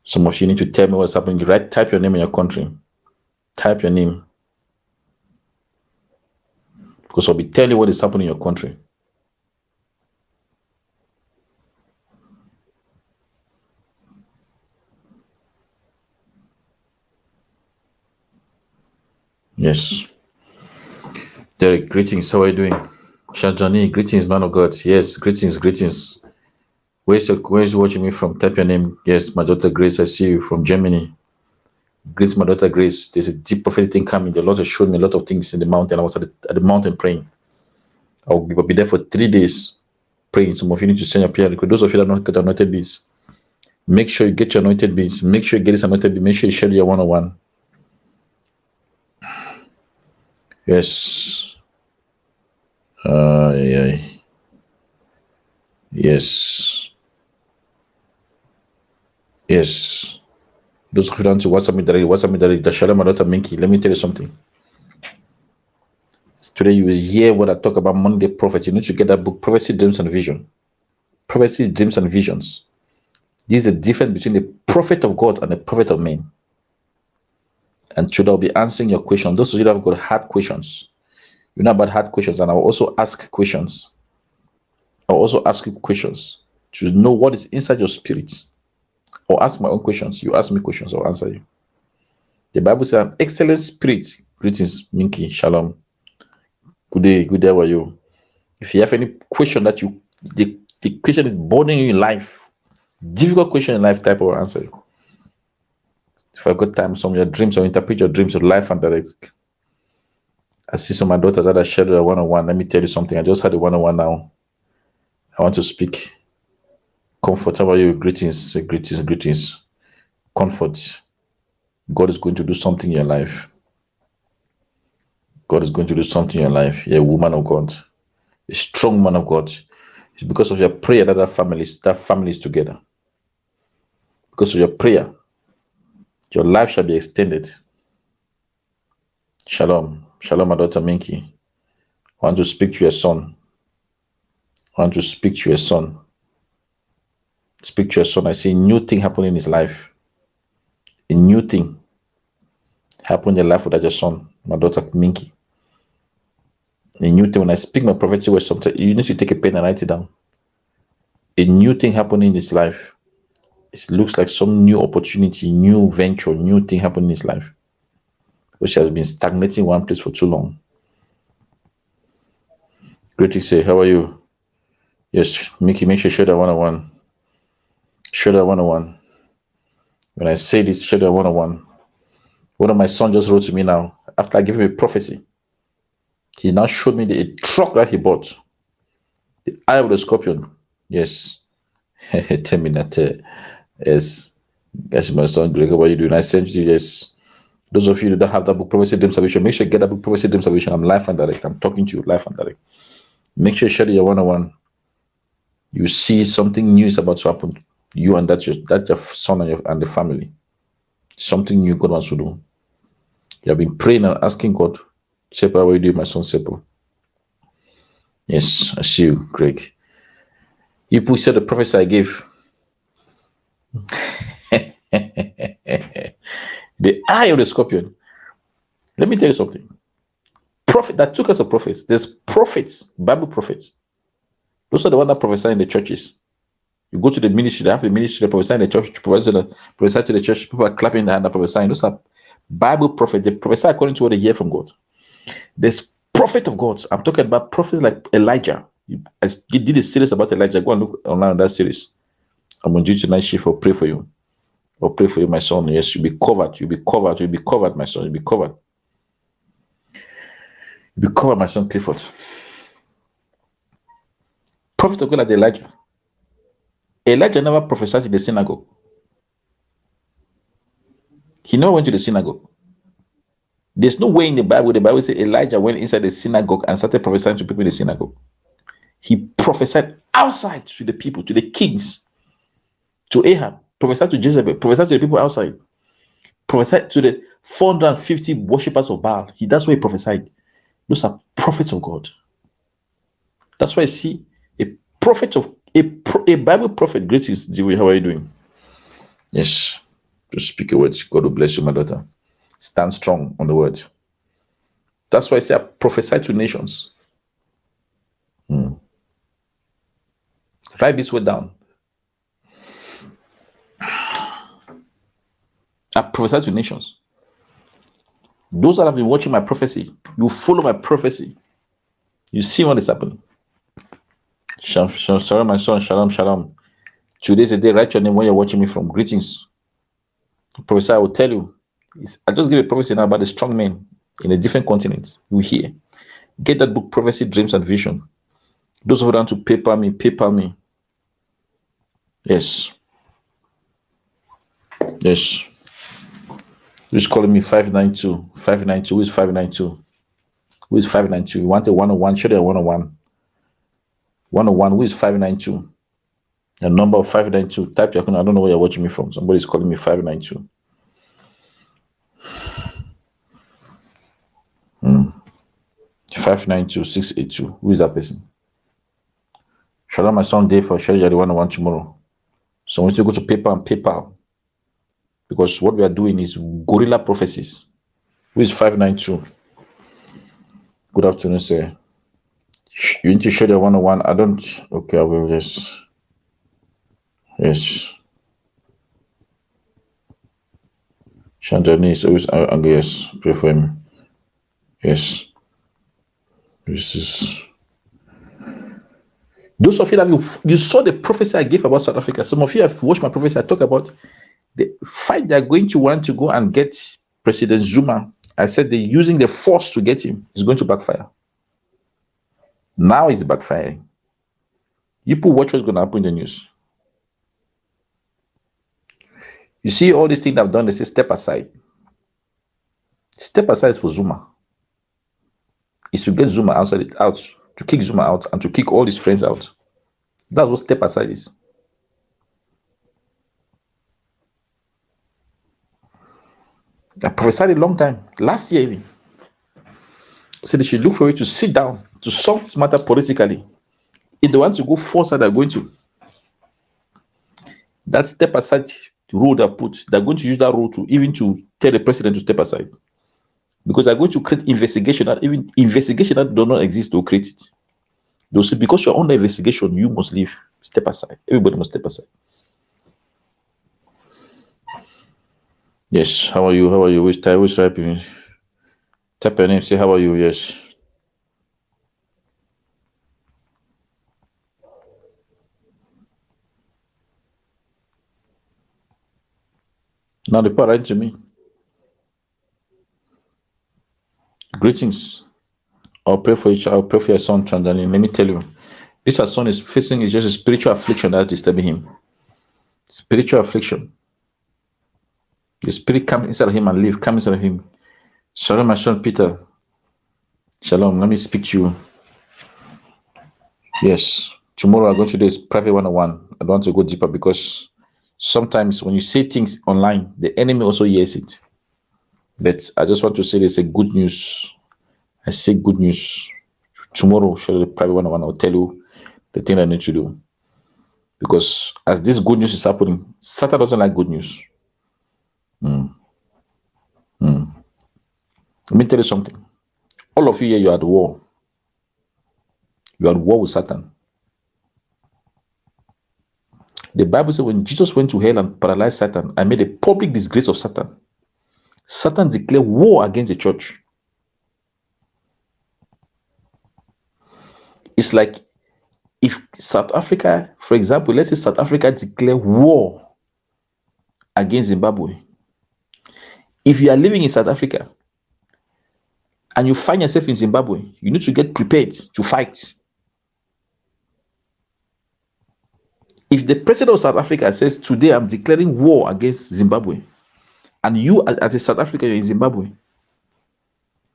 Some of you need to tell me what's happening. You write, type your name in your country. Type your name. Because I'll be telling you what is happening in your country. Yes. Derek, greetings. How are you doing? Shajani, greetings, man of God. Yes, greetings. Where's you watching me from? Type your name. Yes, my daughter Grace, I see you from Germany. Grace, my daughter Grace. There's a deep prophetic thing coming. The Lord has shown me a lot of things in the mountain. I was at the mountain praying. I'll be there for 3 days praying. Some of you need to send your prayer request. Those of you that not get anointed beads, make sure you get your anointed beads. Make sure you get this anointed beads. Make sure you share your one-on-one. Yes. Yeah. Yes. Yes. Those of you down to WhatsApp me directly. Shalom, my daughter Minky. Let me tell you something. Today you will hear what I talk about Monday prophet. You need to get that book, Prophecy, Dreams, and Vision. Prophecy, Dreams, and Visions. This is the difference between the prophet of God and the prophet of men. And today I'll be answering your question. Those of you that have got hard questions, you know about hard questions, and I'll also ask questions. I'll also ask you questions to know what is inside your spirit. Or ask my own questions. You ask me questions, I'll answer you. The Bible says, excellent spirit. Greetings, Minky. Shalom. Good day, how are you? If you have any question that the question is bothering you in life, difficult question in life, type or answer you. If I've got time, some of your dreams, or interpret your dreams of life and direct. I see some of my daughters that I shared a one-on-one. Let me tell you something. I just had a one-on-one now. I want to speak. Comfort. How are you? Greetings. Comfort. God is going to do something in your life. God is going to do something in your life. You're a woman of God, a strong man of God. It's because of your prayer that family is together. Because of your prayer, your life shall be extended. Shalom. Shalom, my daughter Minky. I want to speak to your son. Speak to your son. I see a new thing happening in his life. A new thing happening in the life of that your son, my daughter Minky. A new thing. When I speak my prophecy word, sometimes you need to take a pen and write it down. A new thing happening in his life. It looks like some new opportunity, new venture, new thing happening in his life. Which has been stagnating in one place for too long. Greetings, say, how are you? Yes, Mickey, make sure you share that one-on-one. Share that one-on-one. When I say this, share that one-on-one. One of my sons just wrote to me now, after I gave him a prophecy. He now showed me a truck that he bought. The eye of the scorpion. Yes. Tell me that. Yes. That's my son, Greg. What are you doing? I sent you, yes. Those of you that don't have that book, Prophecy, Dream, Salvation, make sure you get that book, Prophecy, Dream, Salvation. I'm live and direct. I'm talking to you live and direct. Make sure you share your one-on-one. You see something new is about to happen. You and that's your son and the family. Something new God wants to do. You have been praying and asking God, Sepa, what are you doing, my son Sepa? Yes, I see you, Greg. You put said the prophecy I gave. The eye of the scorpion. Let me tell you something. Prophet that took us as prophets. There's prophets, Bible prophets. Those are the ones that prophesy in the churches. You go to the ministry, they have the ministry, they prophesy in the church, prophesy to the church, people are clapping their hand and prophesying. Those are Bible prophets. They prophesy according to what they hear from God. There's prophet of God. I'm talking about prophets like Elijah. I did a series about Elijah. Go and look online on that series. I'm going to do tonight shift or pray for you. Or pray for you, my son. Yes, you'll be covered. You'll be covered, my son. You'll be covered. You'll be covered, my son Clifford. Prophet of God like Elijah. Elijah never prophesied in the synagogue. He never went to the synagogue. There's no way in the Bible says Elijah went inside the synagogue and started prophesying to people in the synagogue. He prophesied outside to the people, to the kings, to Ahab, prophesied to Jezebel, prophesied to the people outside, prophesied to the 450 worshippers of Baal. That's why he prophesied. Those are prophets of God. That's why I see a prophet of a Bible prophet. Greetings, Dewey. How are you doing? Yes. to speak a word. God will bless you, my daughter. Stand strong on the word. That's why I say I prophesy to nations. Write this word down. I prophesy to nations. Those that have been watching my prophecy, you follow my prophecy. You see what is happening. Shalom, my son. Shalom, shalom. Today's a day. Write your name where you're watching me from. Greetings. Professor, I will tell you. I just gave a prophecy now about the strong men in a different continent. You hear. Get that book, Prophecy, Dreams, and Vision. Those who want to PayPal me. Yes. Yes. Who's calling me 592? 592. Who is 592? Who is 592? You want a 101? Show you a 101. 101. Who is 592? The number of 592. Type your I don't know where you're watching me from. Somebody's calling me 592. 592-682. Who is that person? Shalom, my son Dave, for share the 101 tomorrow. So we still go to PayPal. Because what we are doing is guerrilla prophecies. Who is 592? Good afternoon, sir. You need to share the 101. I don't. Okay, I will just. Yes. Chandani is always angry. Yes. Pray for him. Yes. This is. Those of you that you saw the prophecy I gave about South Africa. Some of you have watched my prophecy. I talk about the fight they're going to want to go and get President Zuma. I said they're using the force to get him. It's going to backfire. Now it's backfiring. You people watch what's going to happen in the news. You see all these things I've done, they say step aside. Step aside is for Zuma. It's to get Zuma out, to kick Zuma out, and to kick all his friends out. That's what step aside is. I prophesied a long time, last year even. Said they should look for it to sit down, to solve this matter politically. If they want to go forward, they're going to. That step aside rule they've put, they're going to use that rule to even to tell the president to step aside. Because they're going to create investigation that even investigation that does not exist, they'll create it. They'll say, because you're under investigation, you must leave. Step aside. Everybody must step aside. Yes, how are you? How are you? Which type you? Type your name, say how are you? Yes. Now the part right to me. Greetings. I'll pray for each. I'll pray for your son, Chandani. Let me tell you, this son is facing is just a spiritual affliction that's disturbing him. Spiritual affliction. The spirit comes inside of him and live. Come inside of him. Shalom, my son Peter. Shalom. Let me speak to you. Yes. Tomorrow I'm going to do this private 101. I don't want to go deeper because sometimes when you say things online, the enemy also hears it. But I just want to say there's a good news. I say good news. Tomorrow, show the private 101. I'll tell you the thing I need to do. Because as this good news is happening, Satan doesn't like good news. Let me tell you something. All of you here, you're at war. You are at war with Satan. The Bible says when Jesus went to hell and paralyzed Satan, I made a public disgrace of Satan. Satan declared war against the church. It's like if South Africa, for example, let's say South Africa declare war against Zimbabwe. If you are living in South Africa and you find yourself in Zimbabwe, you need to get prepared to fight. If the president of South Africa says, today I'm declaring war against Zimbabwe, and you as a South African in Zimbabwe,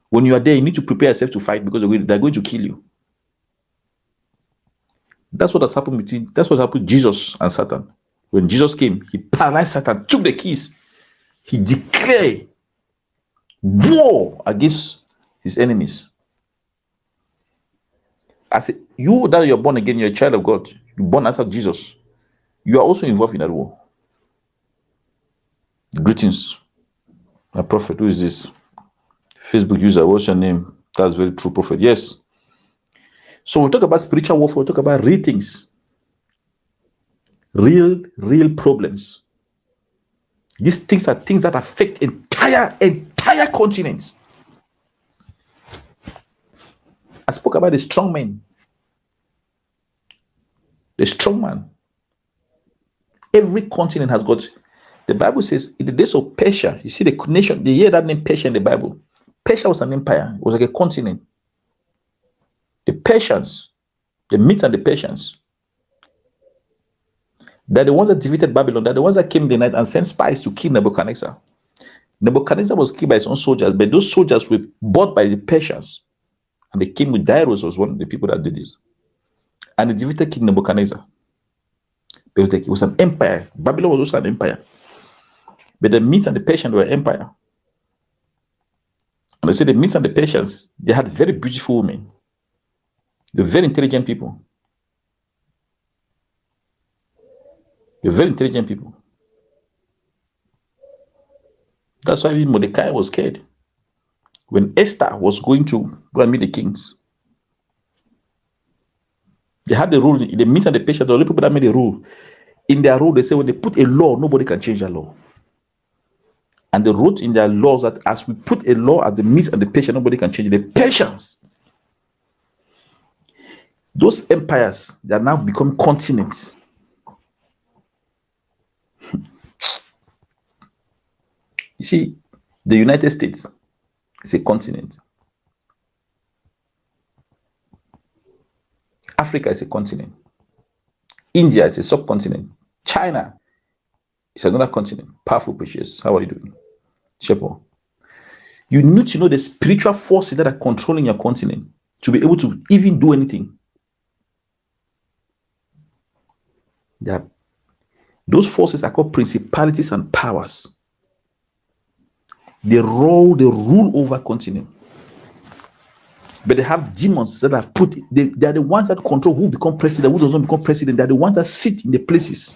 when you are there, you need to prepare yourself to fight because they're going to kill you. That's what has happened that's what happened with Jesus and Satan. When Jesus came, he paralyzed Satan, took the keys. He declared war against his enemies. I say, you that you're born again, you're a child of God, you're born after Jesus, you are also involved in that war. Greetings, my prophet. Who is this? Facebook user, what's your name? That's very true, prophet. Yes. So we talk about spiritual warfare, we talk about real things, real problems. These things are things that affect entire continents. I spoke about the strong man. The strong man. Every continent has got. The Bible says in the days of Persia, you see the nation, they hear that name Persia in the Bible. Persia was an empire, it was like a continent. The Persians, the Medes and the Persians, they're the ones that defeated Babylon. They're the ones that came in the night and sent spies to kill Nebuchadnezzar. Nebuchadnezzar was killed by his own soldiers, but those soldiers were bought by the Persians. And the king with Darius was one of the people that did this. And they defeated King Nebuchadnezzar. It was an empire. Babylon was also an empire. But the Medes and the Persians were an empire. And they said the Medes and the Persians, they had very beautiful women. They were very intelligent people. They were very intelligent people. That's why even Mordecai was scared. When Esther was going to go and meet the kings, they had the rule in the Medes and the Persians. The only people that made the rule. In their rule, they say when they put a law, nobody can change that law. And they wrote in their laws that as we put a law at the Medes and the Persians, nobody can change it. The Persians, those empires, they are now become continents. You see, the United States is a continent. Africa is a continent. India is a subcontinent. China is another continent. Powerful, precious. How are you doing? Shepherd. You need to know the spiritual forces that are controlling your continent to be able to even do anything. Those forces are called principalities and powers. They rule over continent. But they have demons that have put, they are the ones that control who become president, who does not become president. They are the ones that sit in the places.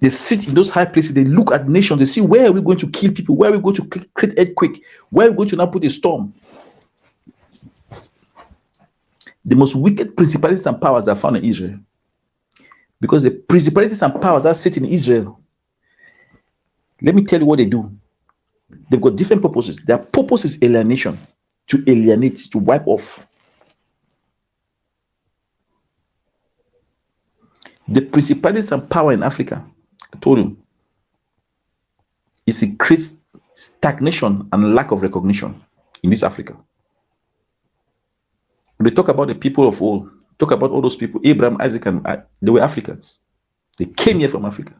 They sit in those high places. They look at nations. They see where are we going to kill people? Where are we going to create earthquake? Where are we going to now put a storm? The most wicked principalities and powers are found in Israel. Because the principalities and powers that sit in Israel, let me tell you what they do. They've got different purposes. Their purpose is alienation, to alienate, to wipe off. The principalities and power in Africa, I told you, it creates stagnation and lack of recognition in this Africa. When they talk about the people of old, talk about all those people, Abraham, Isaac, and they were Africans. They came here from Africa.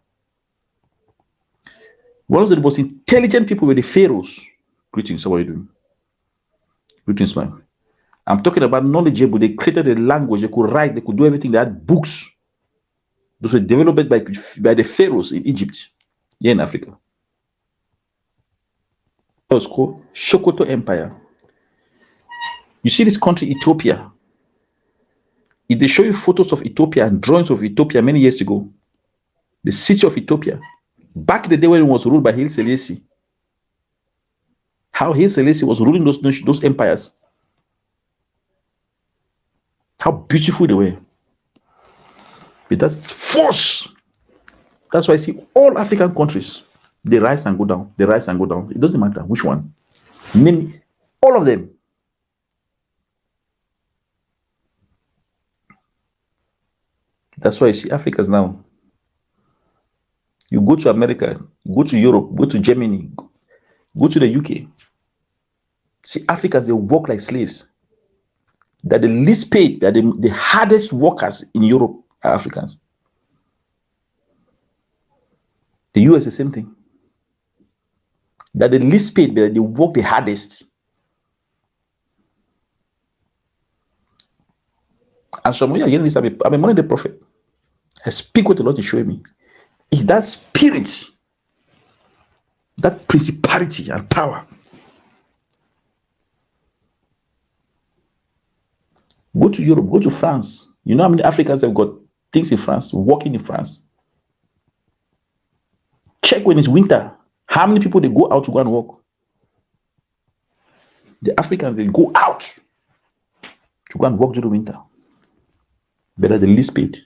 One of the most intelligent people were the pharaohs. Greetings, how are you doing? Greetings, man. I'm talking about knowledgeable. They created a language. They could write. They could do everything. They had books. Those were developed by the pharaohs in Egypt, here in Africa. That was called Sokoto Empire. You see this country, Ethiopia. If they show you photos of Ethiopia and drawings of Ethiopia many years ago, the city of Ethiopia, back in the day when it was ruled by Haile Selassie, how Haile Selassie was ruling those empires, how beautiful they were. But that's force. That's why I see all African countries, they rise and go down. They rise and go down. It doesn't matter which one. Many, all of them. That's why I see Africans now. You go to America, go to Europe, go to Germany, go to the UK. See, Africans, they work like slaves. They're the least paid, they're the hardest workers in Europe are Africans. The US, the same thing. They're the least paid, but they work the hardest. And some of you are hearing this, I'm a money prophet. I speak what the Lord is showing me. Is that spirit, that principality and power. Go to Europe, go to France. You know how many Africans have got things in France, working in France. check when it's winter, how many people they go out to go and work? The Africans, they go out to go and work during the winter. Better the least paid.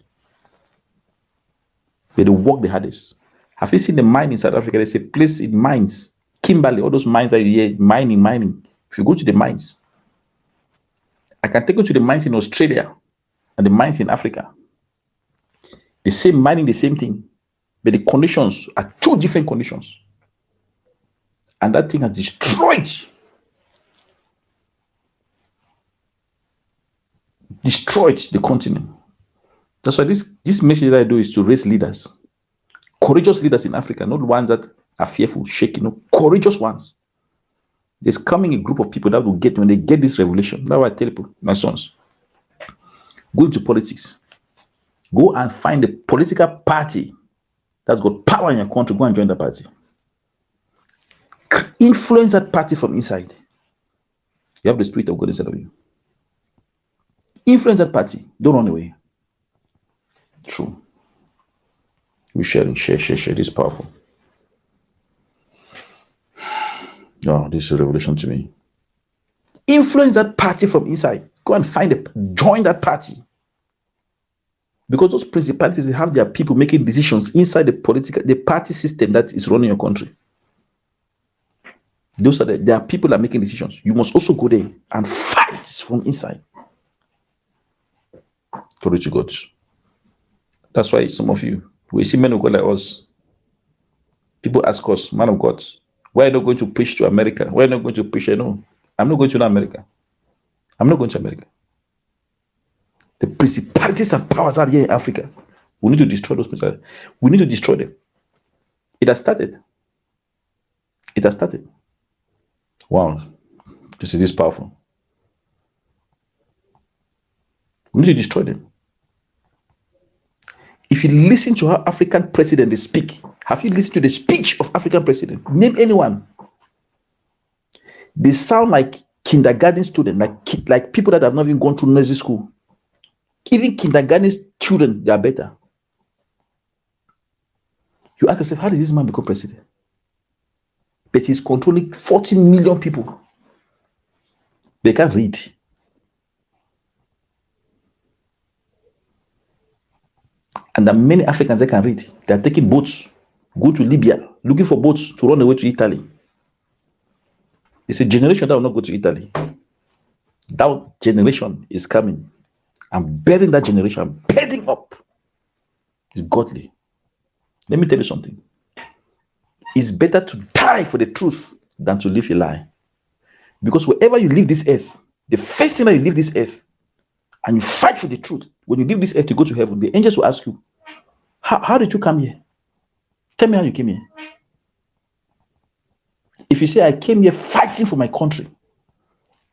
But they work the hardest. Have you seen the mine in South Africa? There's a place in mines, Kimberley, all those mines that you hear, mining. If you go to the mines, I can take you to the mines in Australia and the mines in Africa. The same mining, the same thing, but the conditions are two different conditions. And that thing has destroyed the continent. That's why this message that I do is to raise leaders, courageous leaders in Africa, not ones that are fearful, shaking, no, courageous ones. There's coming a group of people that will get, when they get this revelation, that's why I tell people, my sons, go into politics. Go and find a political party that's got power in your country. Go and join the party. Influence that party from inside. You have the Spirit of God inside of you. Influence that party. Don't run away. True. We share. This is powerful. Oh, this is a revelation to me. Influence that party from inside. Go and join that party. Because those principalities, they have their people making decisions inside the party system that is running your country. There are people that are making decisions. You must also go there and fight from inside. Glory to God. That's why some of you, we see men of God like us. People ask us, man of God, why are you not going to preach to America? Why are you not going to preach? No, I'm not going to America. I'm not going to America. The principalities and powers are here in Africa. We need to destroy those principalities. We need to destroy them. It has started. It has started. Wow. This is powerful. We need to destroy them. If you listen to how African presidents speak, have you listened to the speech of African president? Name anyone. They sound like kindergarten students, like people that have not even gone through nursery school. Even kindergarten children, they are better. You ask yourself, how did this man become president? But he's controlling 40 million people. They can't read. And there are many Africans that can read. They are taking boats, go to Libya, looking for boats to run away to Italy. It's a generation that will not go to Italy. That generation is coming. I'm betting that generation, I'm betting up. It's godly. Let me tell you something. It's better to die for the truth than to live a lie. Because wherever you leave this earth, the first thing that you leave this earth, and you fight for the truth, when you leave this earth, you go to heaven, the angels will ask you, how did you come here? Tell me how you came here. If you say, I came here fighting for my country,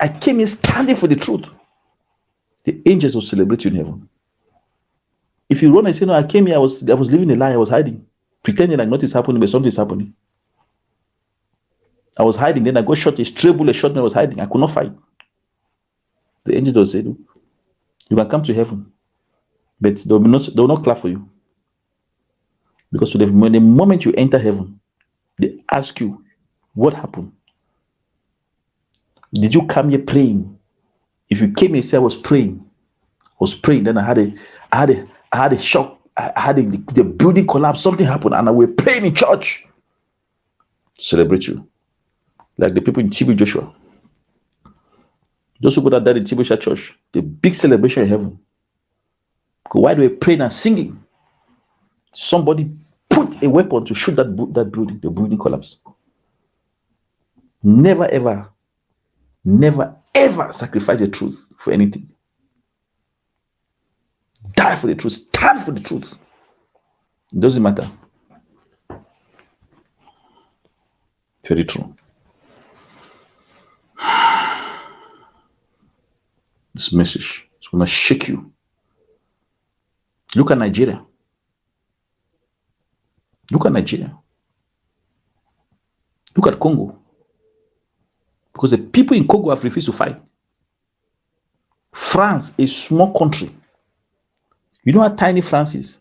I came here standing for the truth, the angels will celebrate you in heaven. If you run and say, no, I came here, I was living a lie, I was hiding, pretending like nothing's happening, but something's happening. I was hiding, then I got shot, a stray bullet shot me, I was hiding, I could not fight. The angels will say, look, you can come to heaven, but they will not clap for you. Because the moment you enter heaven, they ask you, what happened? Did you come here praying? If you came here and say I was praying, then I had a shock. I had the building collapse, something happened, and I were praying in church. Celebrate you. Like the people in TB Joshua. Those who got that in TB Church, the big celebration in heaven. Because while they were praying and singing, somebody put a weapon to shoot that building, the building collapsed. Never ever sacrifice the truth for anything. Die for the truth, stand for the truth. It doesn't matter. Very true. This message is going to shake you. Look at Nigeria. Look at Nigeria. Look at Congo. Because the people in Congo have refused to fight. France, a small country. You know how tiny France is?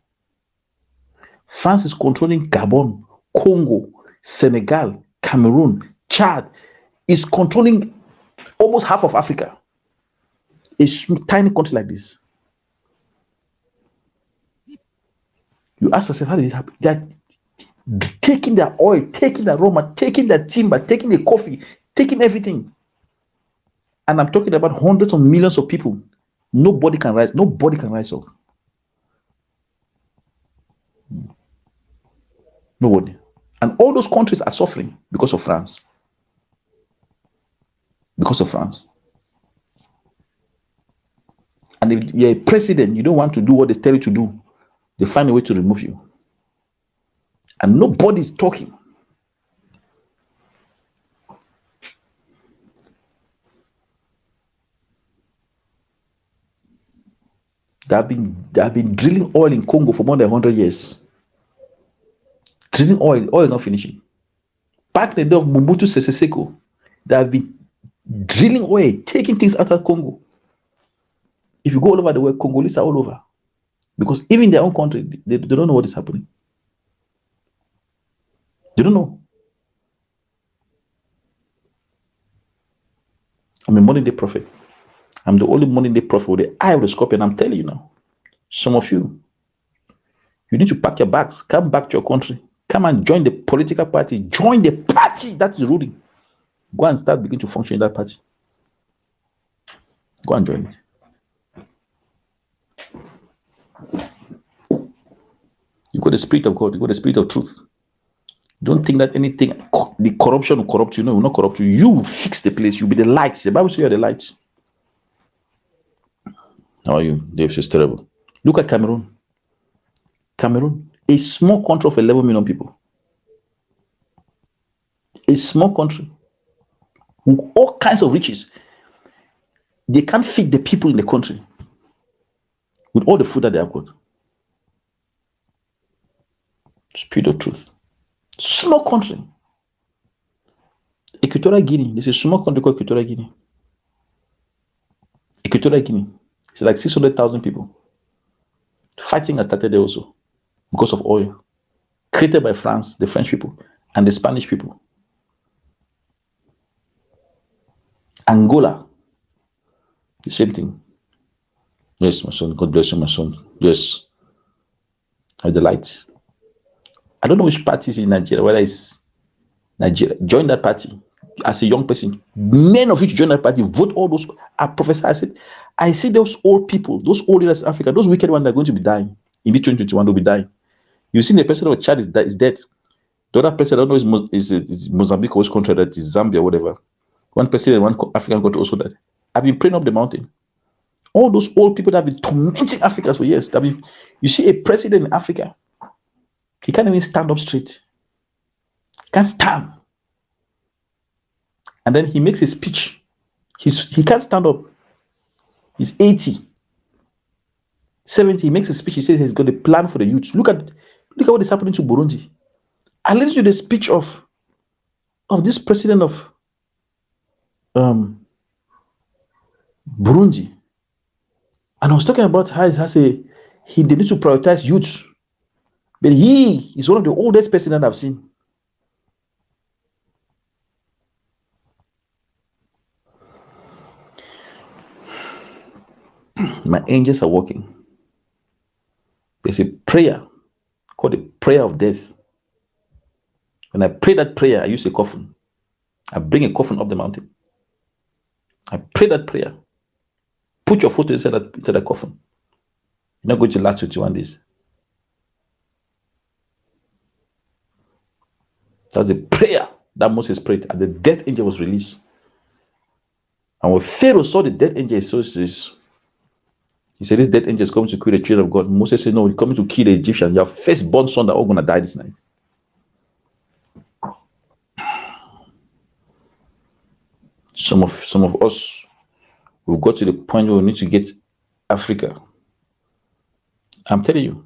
France is controlling Gabon, Congo, Senegal, Cameroon, Chad is controlling almost half of Africa. A tiny country like this. You ask yourself, how did it happen? They're taking their oil, taking their Roma, taking their timber, taking the coffee, taking everything. And I'm talking about hundreds of millions of people. Nobody can rise. Nobody can rise up. Nobody. And all those countries are suffering because of France. Because of France. And if you're a president, you don't want to do what they tell you to do, they find a way to remove you. And nobody's talking. They have been drilling oil in Congo for more than 100 years. Drilling oil not finishing. Back in the day of Mobutu Sese Seko, they have been drilling oil, taking things out of Congo. If you go all over the world, Congolese are all over. Because even in their own country, they don't know what is happening. They don't know. I'm a modern day prophet. I'm the only modern day prophet with the eye of the scorpion. I'm telling you now. Some of you need to pack your bags, come back to your country, come and join the political party, join the party that is ruling. Go and start beginning to function in that party. Go and join it. You got the Spirit of God, you got the Spirit of truth. Don't think that anything, the corruption will corrupt you. No, it will not corrupt you. You fix the place. You'll be the light. The Bible says you're the light. How are you? Dave is terrible. Look at Cameroon. Cameroon, a small country of 11 million people. A small country with all kinds of riches. They can't feed the people in the country with all the food that they have got. Spirit of truth. Small country. Equatorial Guinea. There's a small country called Equatorial Guinea. Equatorial Guinea. It's like 600,000 people. Fighting has started there also because of oil. Created by France, the French people, and the Spanish people. Angola. The same thing. Yes, my son. God bless you, my son. Yes. I have the light. I don't know which party is in Nigeria, whether it's Nigeria. Join that party as a young person. Men of you to join that party, vote all those. I prophesy. I see those old people, those old leaders in Africa, those wicked ones that are going to be dying. In the 2021, they'll be dying. You see, the president of Chad is dead. The other president, I don't know, is Mozambique or which country that is Zambia, whatever. One president, one African country also died. I've been praying up the mountain. All those old people that have been tormenting Africans for years. You see a president in Africa, he can't even stand up straight. He can't stand. And then he makes a speech. He can't stand up. He's 80, 70. He makes a speech. He says he's got a plan for the youth. Look at what is happening to Burundi. I listened to the speech of this president of Burundi. And I was talking about how they need to prioritize youth. But he is one of the oldest presidents I've seen. My angels are working. There's a prayer called the prayer of death. When I pray that prayer, I use a coffin. I bring a coffin up the mountain. I pray that prayer. Put your foot inside that coffin. You're not going to last 21 days. That's a prayer that Moses prayed, and the death angel was released. And when Pharaoh saw the death angel, he said, this death angel is coming to kill the children of God. Moses said, no, he's coming to kill the Egyptian. Your firstborn son, they're all going to die this night. Some of us, we've got to the point where we need to get Africa. I'm telling you.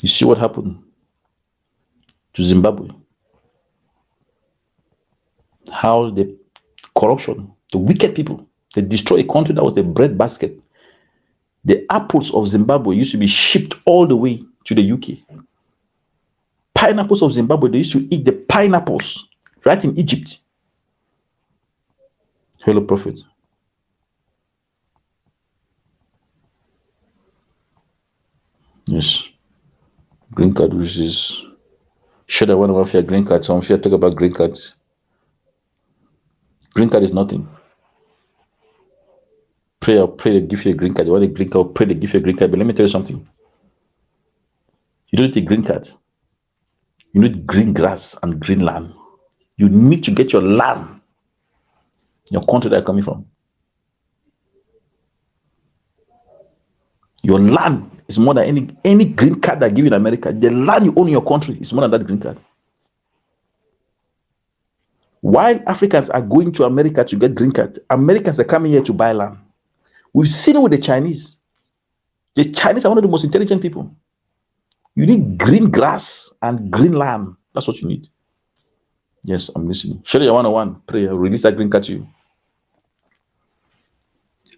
You see what happened to Zimbabwe? How the corruption, the wicked people, they destroy a country that was the bread basket. The apples of Zimbabwe used to be shipped all the way to the UK. Pineapples of Zimbabwe, they used to eat the pineapples right in Egypt. Hello, Prophet. Yes. Green card, which is should I want to have your green card? Some fear talk about green cards. Green card is nothing. Pray they give you a green card. You want a green card, pray they give you a green card. But let me tell you something. You don't need a green card. You need green grass and green land. You need to get your land, your country that you're coming from. Your land is more than any green card that give you in America. The land you own in your country is more than that green card. While Africans are going to America to get green card, Americans are coming here to buy land. We've seen it with the Chinese. The Chinese are one of the most intelligent people. You need green grass and green land. That's what you need. Yes, I'm listening. Share your 101 prayer. Release that green card to you.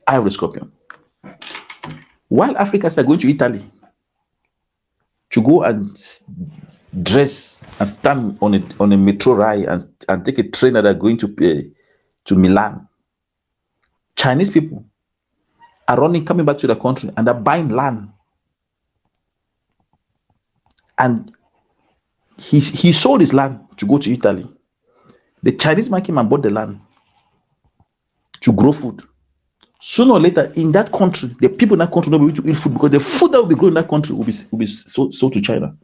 I have the scorpion. While Africans are going to Italy to go and dress and stand on a metro ride and take a train that are going to Milan, Chinese people are coming back to the country and are buying land. And he sold his land to go to Italy. The Chinese man came and bought the land to grow food. Sooner or later, in that country, the people in that country will be able to eat food because the food that will be grown in that country will be sold to China.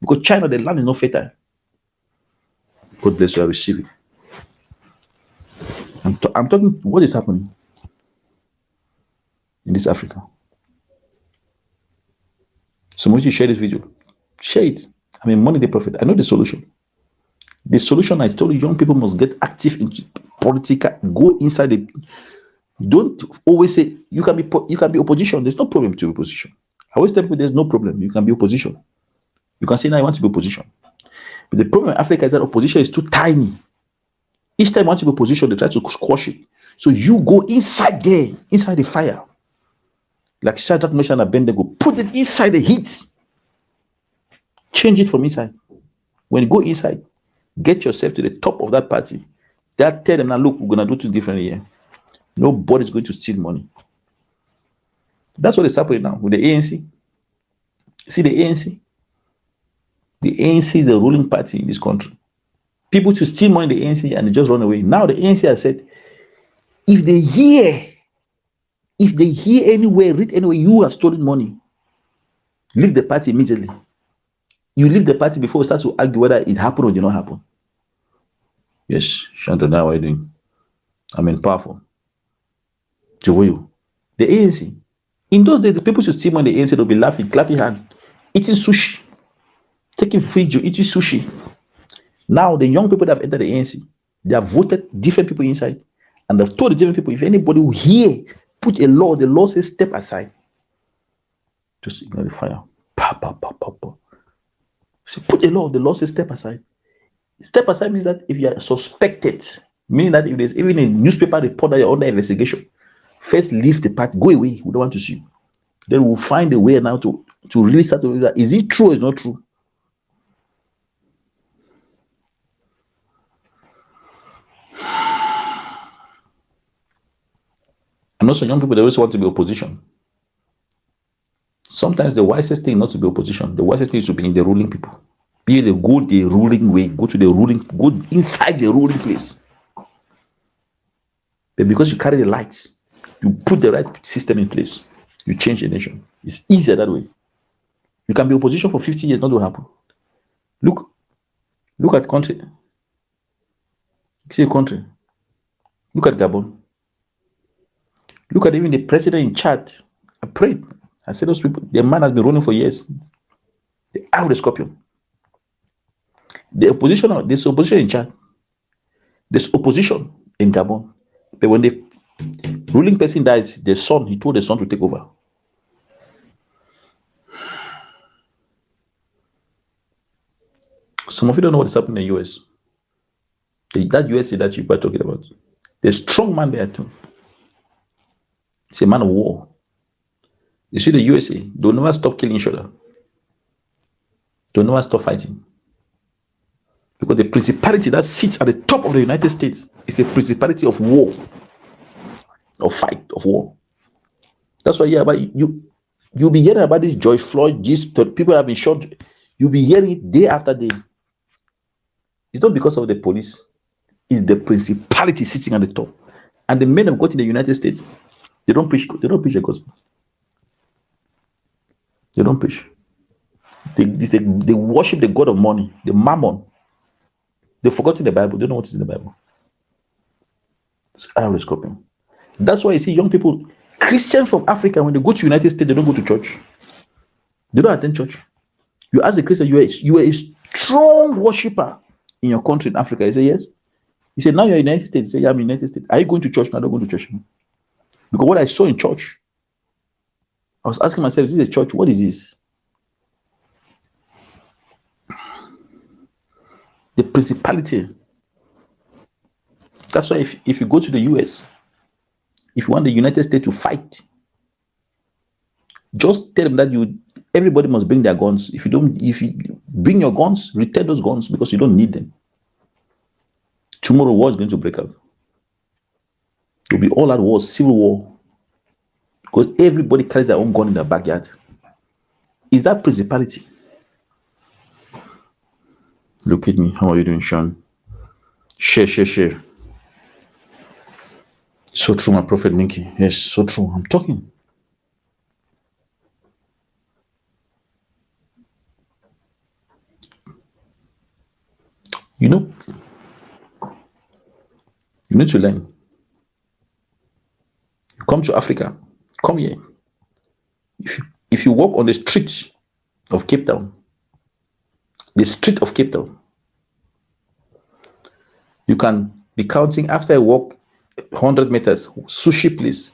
Because China, the land is not fertile. God bless you, I receive it. I'm talking what is happening in this Africa. So once you share this video, share it. Money the prophet. I know the solution. The solution I told you, young people must get active in political. Go inside the. Don't always say you can be opposition. There's no problem to opposition. I always tell people there's no problem. You can be opposition. You can say now I want to be opposition. But the problem in Africa is that opposition is too tiny. Each time you want to be opposition, they try to squash it. So you go inside there, inside the fire. Like Shadrach, Meshach, and Abednego, put it inside the heat. Change it from inside. When you go inside, get yourself to the top of that party. Tell them now, look, we're going to do things differently here. Nobody's going to steal money. That's what is happening now with the ANC. See the ANC? The ANC is the ruling party in this country. People to steal money in the ANC and they just run away. Now the ANC has said, if they hear anywhere, read anywhere, you have stolen money, leave the party immediately. You leave the party before we start to argue whether it happened or did not happen. Yes, Shanta, now what are you doing? Powerful. The ANC. In those days, the people should steal money, the ANC, they'll be laughing, clapping hands, eating sushi, taking Fiji, eating sushi. Now, the young people that have entered the ANC, they have voted different people inside, and they've told the different people, if anybody will hear, put a law, the law says step aside. Just ignore the fire. So put a law, the law says step aside. Step aside means that if you are suspected, meaning that if there's even a newspaper report that you're under investigation, first leave the party, go away, we don't want to see you. Then we'll find a way now to really start to do that. Is it true or is it not true? And also young people, they always want to be opposition. Sometimes the wisest thing not to be opposition, the wisest thing is to be in the ruling people. Be the ruling way, go inside the ruling place. But because you carry the lights, you put the right system in place, you change the nation. It's easier that way. You can be opposition for 50 years, not to happen. Look at country. See a country. Look at Gabon. Look at even the president in Chad. I prayed. I said those people, the man has been running for years. They have the scorpion. There's opposition in Chad. There's opposition in Gabon. But when the ruling person dies, he told the son to take over. Some of you don't know what is happening in the US. That USA that you are talking about. There's a strong man there too. It's a man of war. You see the USA, they'll never stop killing each other. They'll never stop fighting. Because the principality that sits at the top of the United States is a principality of war, of fight, of war. That's why you'll be hearing about this George Floyd, these people have been shot. You'll be hearing it day after day. It's not because of the police. It's the principality sitting at the top. And the men of God in the United States, they don't preach the gospel. They don't preach. They worship the God of money, the mammon. They forgot in the Bible. They don't know what is in the Bible. It's irrescoping. That's why you see young people, Christians from Africa, when they go to United States, they don't go to church. They don't attend church. You ask a Christian, you are a strong worshiper in your country in Africa. He say yes. He said, now you're in the United States. He said, yeah, I'm in the United States. Are you going to church? No, I don't go to church. Because what I saw in church, I was asking myself, is this a church? What is this? The principality. That's why if you go to the US, if you want the United States to fight, just tell them that everybody must bring their guns. If you bring your guns, return those guns because you don't need them. Tomorrow war is going to break out. It will be all out war, civil war. Because everybody carries their own gun in their backyard. Is that principality? Look at me. How are you doing, Sean? Share. So true, my prophet Minky. Yes, so true. I'm talking. You need to learn. Come to Africa. Come here. If you walk on the street of Cape Town, you can be counting after I walk 100 meters. Sushi place.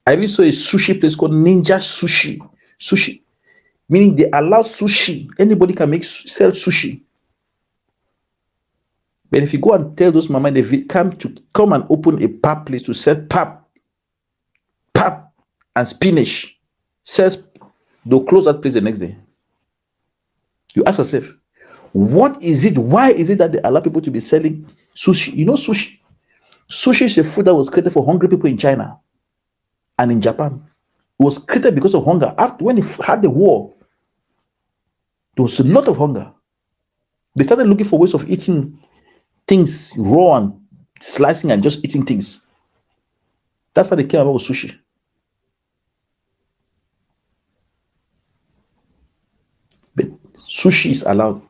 I even saw a sushi place called Ninja Sushi. Sushi, meaning they allow sushi. Anybody can sell sushi. But if you go and tell those mama they come and open a pap place to sell pap and spinach, they'll close that place the next day. You ask yourself, what is it? Why is it that they allow people to be selling sushi? You know, sushi is a food that was created for hungry people in China and in Japan. It was created because of hunger. After when they had the war, there was a lot of hunger. They started looking for ways of eating things raw and slicing and just eating things. That's how they came about with sushi. But sushi is allowed.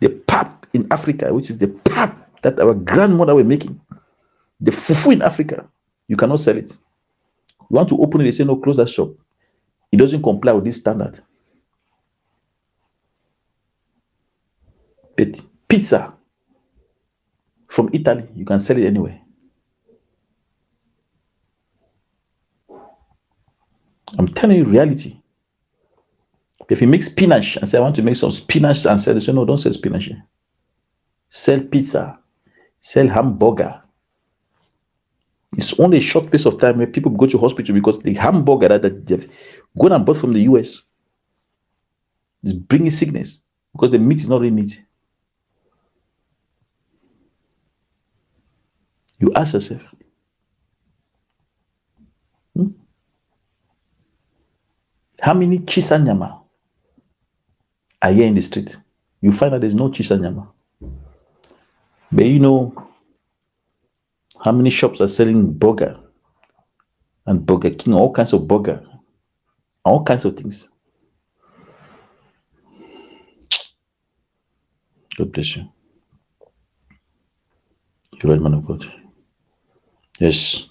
The pap in Africa, which is the pap that our grandmother were making, the fufu in Africa, you cannot sell it. You want to open it, they say no, close that shop. It doesn't comply with this standard. But pizza from Italy, you can sell it anywhere. I'm telling you reality. If you make spinach and say, I want to make some spinach and sell it, say, no, don't sell spinach. Sell pizza, sell hamburger. It's only a short space of time where people go to hospital because the hamburger that they've gone and bought from the US is bringing sickness because the meat is not really meat. You ask yourself, how many chisanyama are here in the street? You find that there's no chisanyama. But you know how many shops are selling burger and Burger King, all kinds of burger, all kinds of things. God bless you. You're right, man of God. Yes.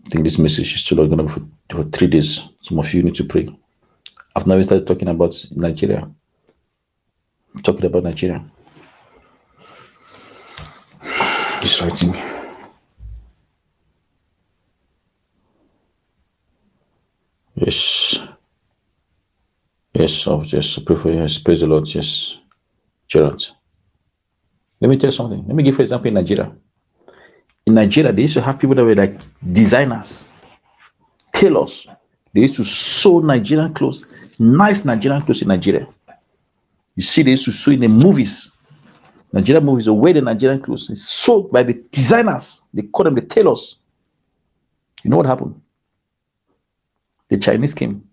I think this message is still going to be for 3 days. Some of you need to pray. I've now started talking about Nigeria. I'm talking about Nigeria. Just writing. Yes. Yes, I'll just pray for you. Yes, praise the Lord. Yes. Gerald. Let me tell you something. Let me give you an example in Nigeria. In Nigeria, they used to have people that were like designers, tailors. They used to sew Nigerian clothes. Nice Nigerian clothes in Nigeria. You see this to sew in the movies. Nigerian movies, the way the Nigerian clothes is sold by the designers. They call them the tailors. You know what happened? The Chinese came.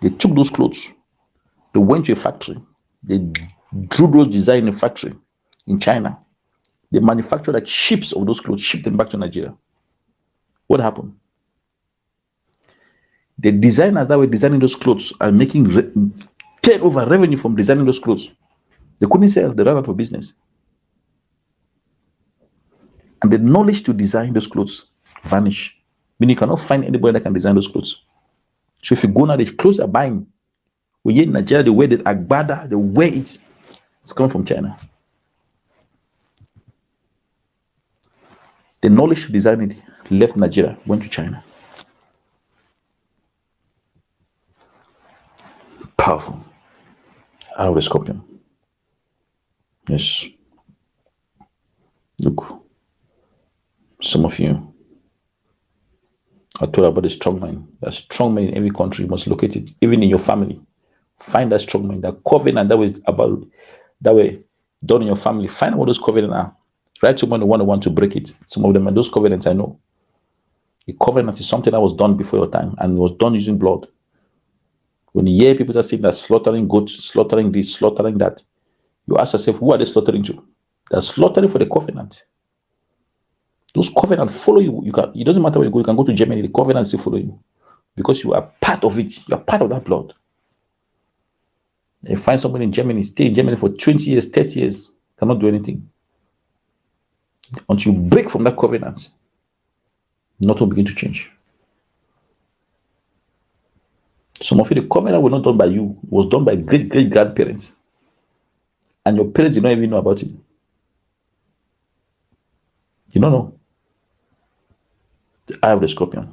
They took those clothes. They went to a factory. They drew those designs in a factory in China. They manufactured like ships of those clothes, shipped them back to Nigeria. What happened? The designers that were designing those clothes are making turnover revenue from designing those clothes. They couldn't sell. They ran out of business. And the knowledge to design those clothes vanish. Meaning you cannot find anybody that can design those clothes. So if you go now, the clothes they're buying, we here in Nigeria, they wear the agbada, they wear it. It's coming from China. The knowledge to design it left Nigeria, went to China. Powerful. Eye of the scorpion. Yes. Look, some of you, I told about the strong mind. That strong man in every country, you must locate it, even in your family. Find that strong man, that covenant that was about, that way done in your family. Find out what those covenants are. Write someone the one who want to break it. Some of them are those covenants I know. A covenant is something that was done before your time and was done using blood. When you hear people that saying that slaughtering goats, slaughtering this, slaughtering that, you ask yourself, who are they slaughtering to? They're slaughtering for the covenant. Those covenants follow you. It doesn't matter where you go. You can go to Germany. The covenants still follow you because you are part of it. You are part of that blood. You find somebody in Germany, stay in Germany for 20 years, 30 years, cannot do anything. Until you break from that covenant, nothing will begin to change. Some of you, the covenant was not done by you, it was done by great-great-grandparents. And your parents did not even know about it. You don't know. The eye of the scorpion.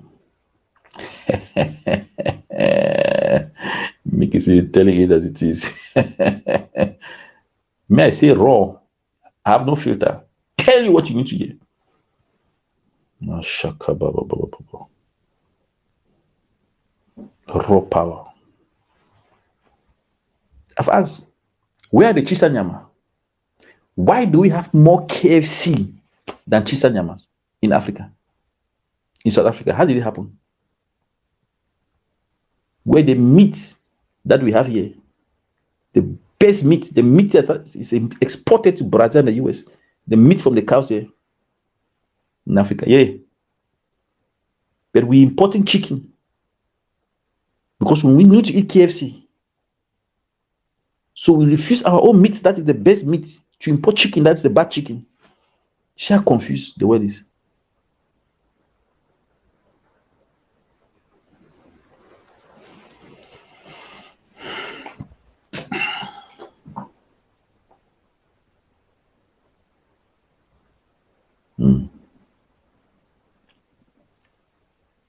Make it telling you that it is. May I say raw? I have no filter. Tell you what you need to hear. Raw power. I've asked, where are the Chisanyama? Why do we have more KFC than Chisanyamas in Africa? In South Africa, how did it happen? Where the meat that we have here, the best meat, the meat that is exported to Brazil and the US, the meat from the cows here in Africa, yeah. But we importing chicken because we need to eat KFC. So we refuse our own meat, that is the best meat, to import chicken, that's the bad chicken. See how confused the world is.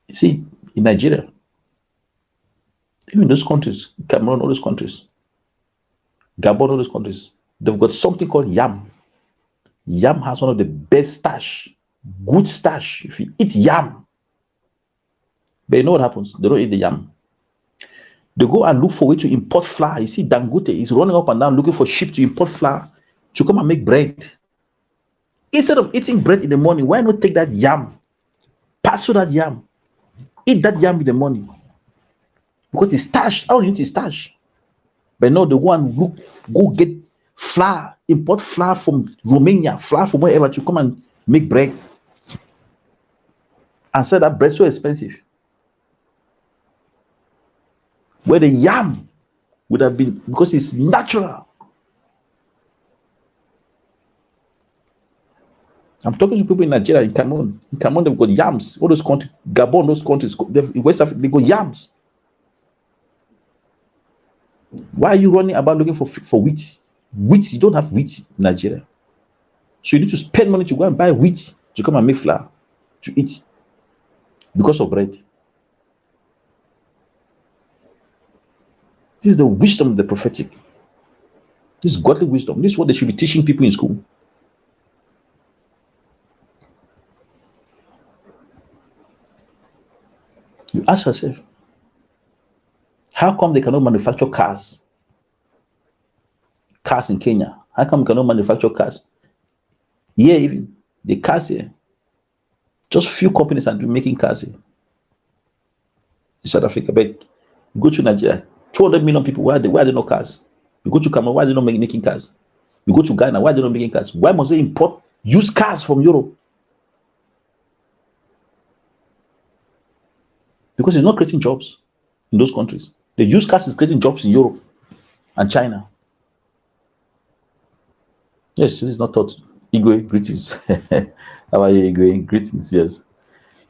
You see, in Nigeria, even those countries, Cameroon, all those countries, Gabon, all those countries, they've got something called yam. Yam has one of the best stash, good stash. If you eat yam, but you know what happens? They don't eat the yam. They go and look for a way to import flour. You see, Dangote is running up and down looking for ship to import flour to come and make bread. Instead of eating bread in the morning, why not take that yam, pass through that yam, eat that yam in the morning? Because it's stash. All you need is stash. But no, the one go get flour, import flour from Romania, flour from wherever to come and make bread. And say that bread so expensive. Where the yam would have been, because it's natural. I'm talking to people in Nigeria, in Cameroon. In Cameroon, they've got yams. All those countries, Gabon, those countries, in West Africa, they got yams. Why are you running about looking for wheat? Wheat, you don't have wheat in Nigeria. So you need to spend money to go and buy wheat to come and make flour to eat because of bread. This is the wisdom of the prophetic. This is godly wisdom. This is what they should be teaching people in school. You ask yourself, How come they cannot manufacture cars? Cars in Kenya. How come we cannot manufacture cars? Yeah, even the cars here. Just few companies are making cars here in South Africa. But you go to Nigeria, 200 million people. Why are there no cars? You go to Cameroon, why are they not making cars? You go to Ghana, why are they not making cars? Why must they import used cars from Europe? Because it's not creating jobs in those countries. The used cars is creating jobs in Europe and China. Yes, it's not taught. Igwe, greetings. How are you, Igwe? Greetings, yes.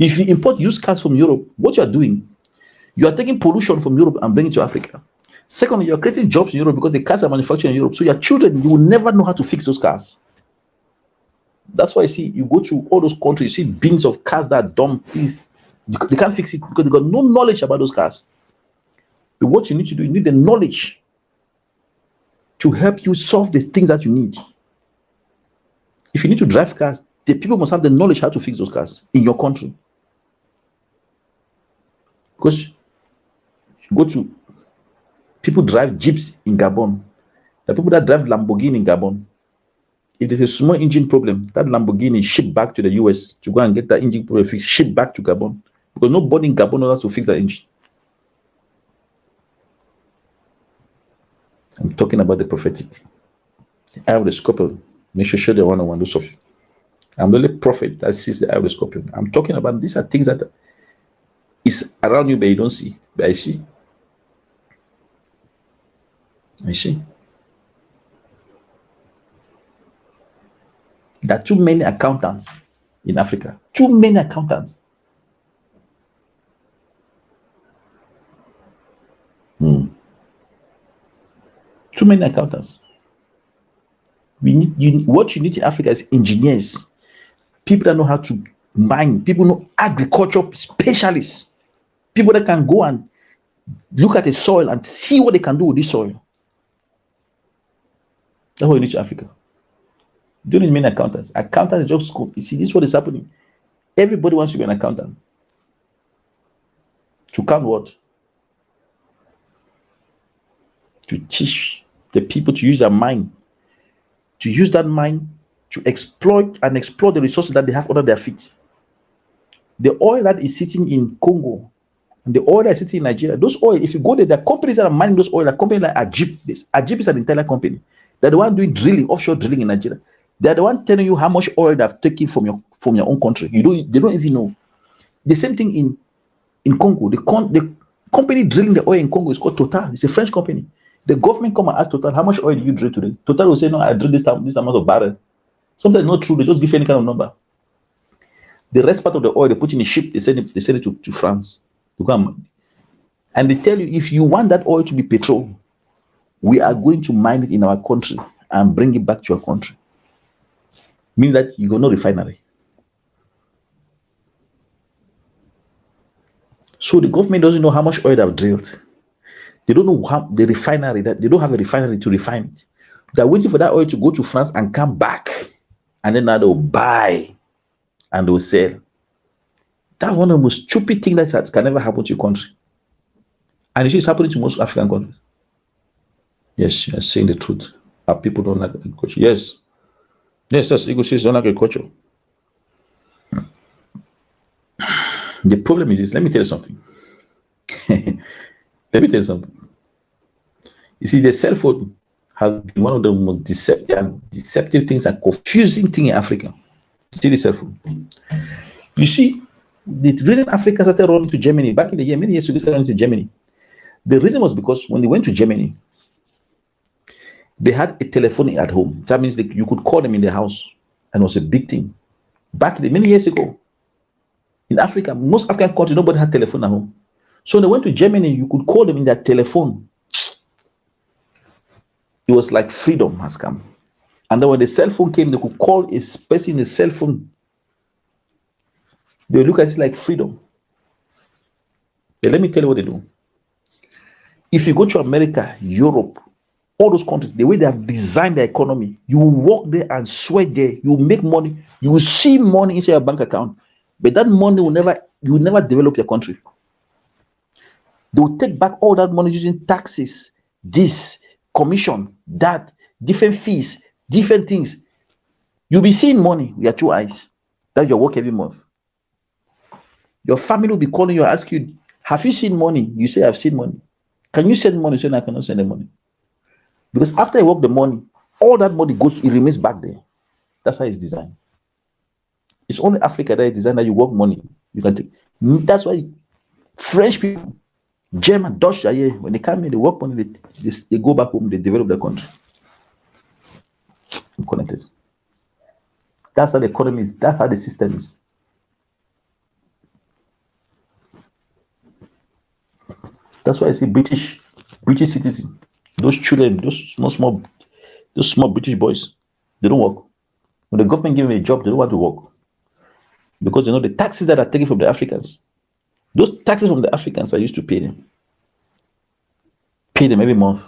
If you import used cars from Europe, what you are doing, you are taking pollution from Europe and bringing it to Africa. Secondly, you are creating jobs in Europe because the cars are manufactured in Europe. So your children, you will never know how to fix those cars. That's why you go to all those countries, you see bins of cars that are dumb. Please, they can't fix it because they got no knowledge about those cars. But what you need to do, you need the knowledge to help you solve the things that you need. If you need to drive cars, the people must have the knowledge how to fix those cars in your country. Because you go to people drive jeeps in Gabon. The people that drive Lamborghini in Gabon, if there's a small engine problem, that Lamborghini is shipped back to the US to go and get that engine problem fixed, shipped back to Gabon. Because nobody in Gabon knows how to fix that engine. I'm talking about the prophetic. The eye of the scorpion. Make sure the 101, those of you. I'm the only prophet that sees the eye of the scorpion. I'm talking about these are things that is around you, but you don't see. But I see. I see. There are too many accountants in Africa. Too many accountants. Too many accountants. What you need in Africa is engineers, people that know how to mine, people know agriculture specialists, people that can go and look at the soil and see what they can do with this soil. That's what you need in Africa. You don't need many accountants. Accountants just go. You see, this is what is happening. Everybody wants to be an accountant. To count what? To teach the people to use their mind. To use that mind to exploit and explore the resources that they have under their feet. The oil that is sitting in Congo and the oil that is sitting in Nigeria, those oil, if you go there, the companies that are mining those oil are companies like Ajib. Ajib is an entire company. They're the one doing drilling, offshore drilling in Nigeria. They're the one telling you how much oil they've taken from your own country. They don't even know. The same thing in Congo. The company drilling the oil in Congo is called Total. It's a French company. The government come and ask Total, how much oil do you drill today? Total will say, no, I drill this amount of barrel. Sometimes not true. They just give any kind of number. The rest part of the oil they put in a ship. They send it to France to come, and they tell you if you want that oil to be petrol, we are going to mine it in our country and bring it back to your country. Meaning that you got no refinery. So the government doesn't know how much oil they've drilled. They don't know how the refinery that they don't have a refinery to refine it. They're waiting for that oil to go to France and come back, and then now they'll buy and they'll sell. That's one of the most stupid things that can never happen to your country, and it's happening to most African countries. Yes, you're saying the truth. Our people don't like agriculture. Yes, Eagle says don't like agriculture. The problem is this. Let me tell you something. Let me tell you something. You see, the cell phone has been one of the most deceptive things and confusing things in Africa. See the cell phone. You see, the reason Africa started running to Germany back in the year, many years ago, started running to Germany. The reason was because when they went to Germany, they had a telephone at home. That means you could call them in the house, and it was a big thing. Back many years ago, in Africa, most African countries, nobody had telephone at home. So when they went to Germany, you could call them in their telephone. It was like freedom has come. And then when the cell phone came, they could call a person in a cell phone. They look at it like freedom. But let me tell you what they do. If you go to America, Europe, all those countries, the way they have designed their economy, you will walk there and sweat there. You will make money. You will see money inside your bank account. But that money will never develop your country. They will take back all that money using taxes, this, commission, that, different fees, different things. You'll be seeing money with your 2 eyes that you work every month. Your family will be calling you and ask you, have you seen money? You say, I've seen money. Can you send money? So I cannot send the money. Because after you work the money, all that money goes, it remains back there. That's how it's designed. It's only Africa that is designed that you work money. You can take. That's why French people, German, Dutch, when they come in, they work money, they go back home, they develop their country. I'm connected. That's how the economy is. That's how the system is. That's why I see British citizens, those children, those small British boys, they don't work. When the government give them a job, they don't want to work. Because they know the taxes that are taken from the Africans. Those taxes from the Africans are used to pay them. Pay them every month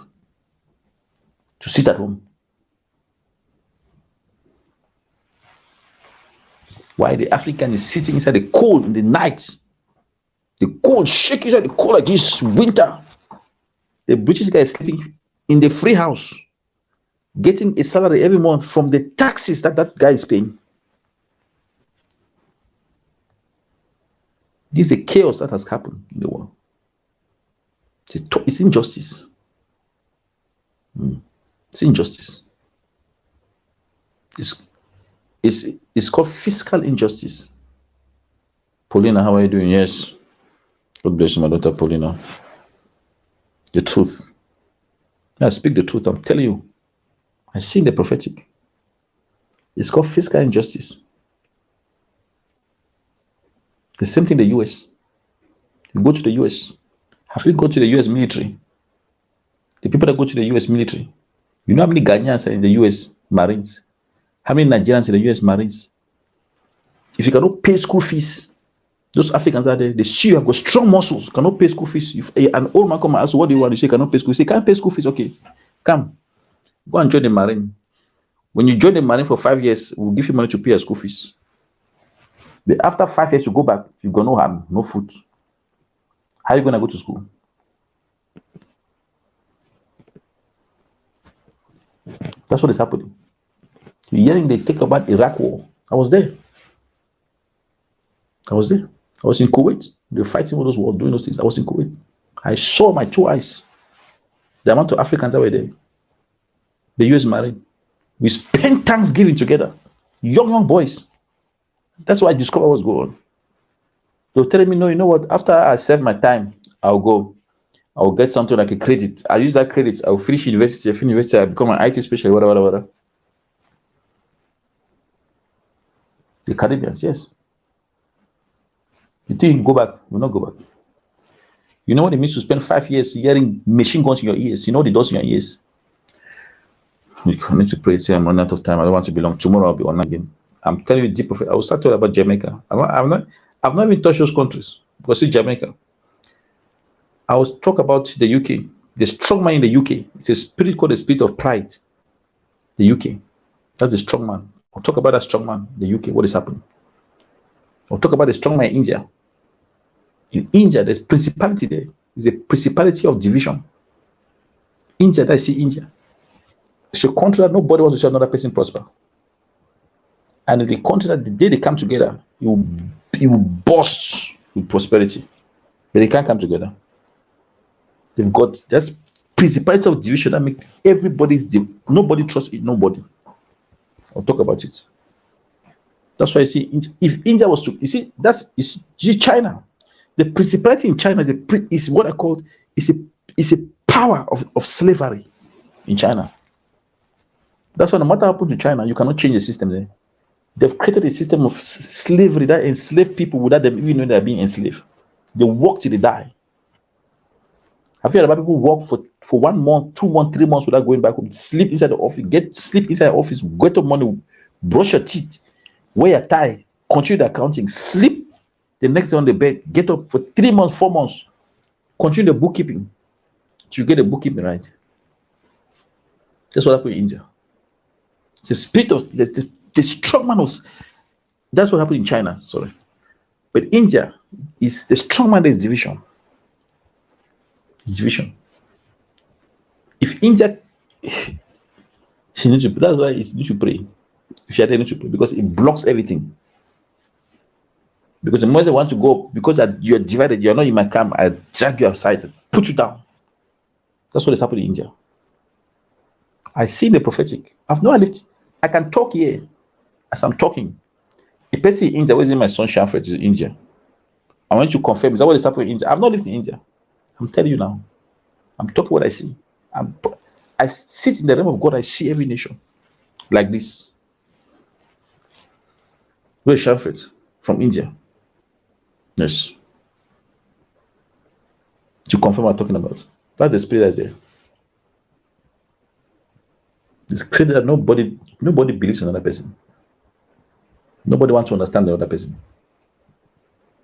to sit at home. Why the African is sitting inside the cold in the night. The cold, shaking inside the cold like this winter. The British guy is sleeping in the free house, getting a salary every month from the taxes that guy is paying. This is a chaos that has happened in the world. It's injustice. It's injustice. It's called fiscal injustice. Paulina, how are you doing? Yes. God bless you, my daughter Paulina. The truth. I speak the truth. I'm telling you. I see the prophetic. It's called fiscal injustice. The same thing in the US. You go to the US. Have you gone to the US military? The people that go to the US military, you know how many Ghanaians are in the US Marines? How many Nigerians in the US Marines? If you cannot pay school fees, those Africans are there, they see you have got strong muscles, cannot pay school fees. If an old man come and ask you, what do you want? You say, cannot pay school. You say, can't pay school fees. Okay, come. Go and join the Marine. When you join the Marine for 5 years, we'll give you money to pay your school fees. But after 5 years, you go back, you've got no harm, no food. How are you going to go to school? That's what is happening. You're hearing they talk about Iraq war. I was there. I was in Kuwait. They were fighting all those wars, doing those things. I was in Kuwait. I saw my 2 eyes the amount of Africans that were there. The US Marine. We spent Thanksgiving together. Young boys. That's why I discovered what's going on. They were telling me, no, you know what? After I serve my time, I'll go. I'll get something like a credit. I'll use that credit. I'll finish university. I'll become an IT specialist, whatever. The Caribbeans, yes. You think you can go back? You will not go back. You know what it means to spend 5 years hearing machine guns in your ears? You know what it does in your ears? I need to pray. Say I'm running out of time. I don't want to be long. Tomorrow I'll be on again. I'm telling you, deep. I will start talking about Jamaica. I've not even touched those countries because it's Jamaica. I will talk about the UK. The strong man in the UK. It's a spirit called the spirit of pride. The UK. That's the strong man. I'll talk about that strong man in the UK. What is happening? I'll talk about the strong man in India. In India, there's principality there. There's a principality of division. India, that I see India. It's a country that nobody wants to see another person prosper. And the country that the day they come together, it will burst with prosperity. But they can't come together. They've got this principality of division that make nobody trusts nobody. I'll talk about it. That's why I see if India was to, you see China. The principality in China is what I call is a power of slavery in China. That's why no matter what happens to China, you cannot change the system there. They've created a system of slavery that enslave people without them even knowing they're being enslaved. They work till they die. Have you heard about people work for 1 month, 2 months, 3 months without going back home, sleep inside the office, sleep inside the office, get up money, brush your teeth, wear a tie, continue the accounting, sleep the next day on the bed, get up for 3 months, 4 months, continue the bookkeeping to get the bookkeeping right. That's what happened in India. The spirit of the strong man was. That's what happened in China. Sorry, but India is the strong man. There's division. It's division. If India, she needs to, that's why you need to pray. If you are there, you need to pray because it blocks everything. Because the moment they want to go, because you're divided, you're not in my camp, I drag you outside, put you down. That's what is happening in India. I see the prophetic. I've no idea. I can talk here as I'm talking. A person in India, where's my son Shamfred is in India. I want you to confirm, is that what is happening in India? I've not lived in India. I'm telling you now. I'm talking what I see. I sit in the realm of God. I see every nation like this. Where's Shamfred? From India. Yes. To confirm what I'm talking about. That's the spirit that's there. It's crazy that nobody believes in another person. Nobody wants to understand the other person.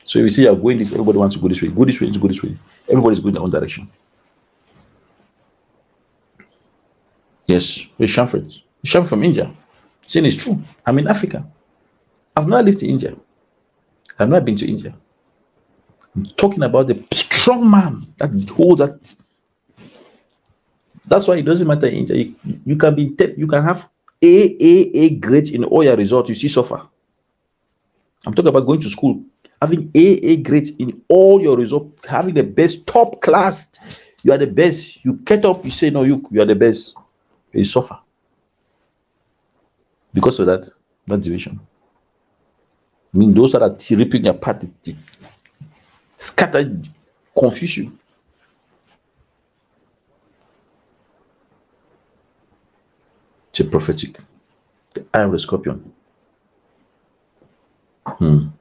So you see you're going this, everybody wants to go this way. Go this way, go this way. Everybody's going in their own direction. Yes, we're Shamfred. Shamfred from India. Saying it's true. I'm in Africa. I've not lived in India. I've not been to India. I'm talking about the strong man that holds that. That's why it doesn't matter in India. You can be you can have A grade in all your results. You see suffer. I'm talking about going to school, having A grade in all your results, having the best top class. You are the best. You get up, you say no, you are the best. You suffer. Because of that division. I mean, those that are ripping your path, scatter, confuse you. It's a prophetic. The eye of the scorpion. And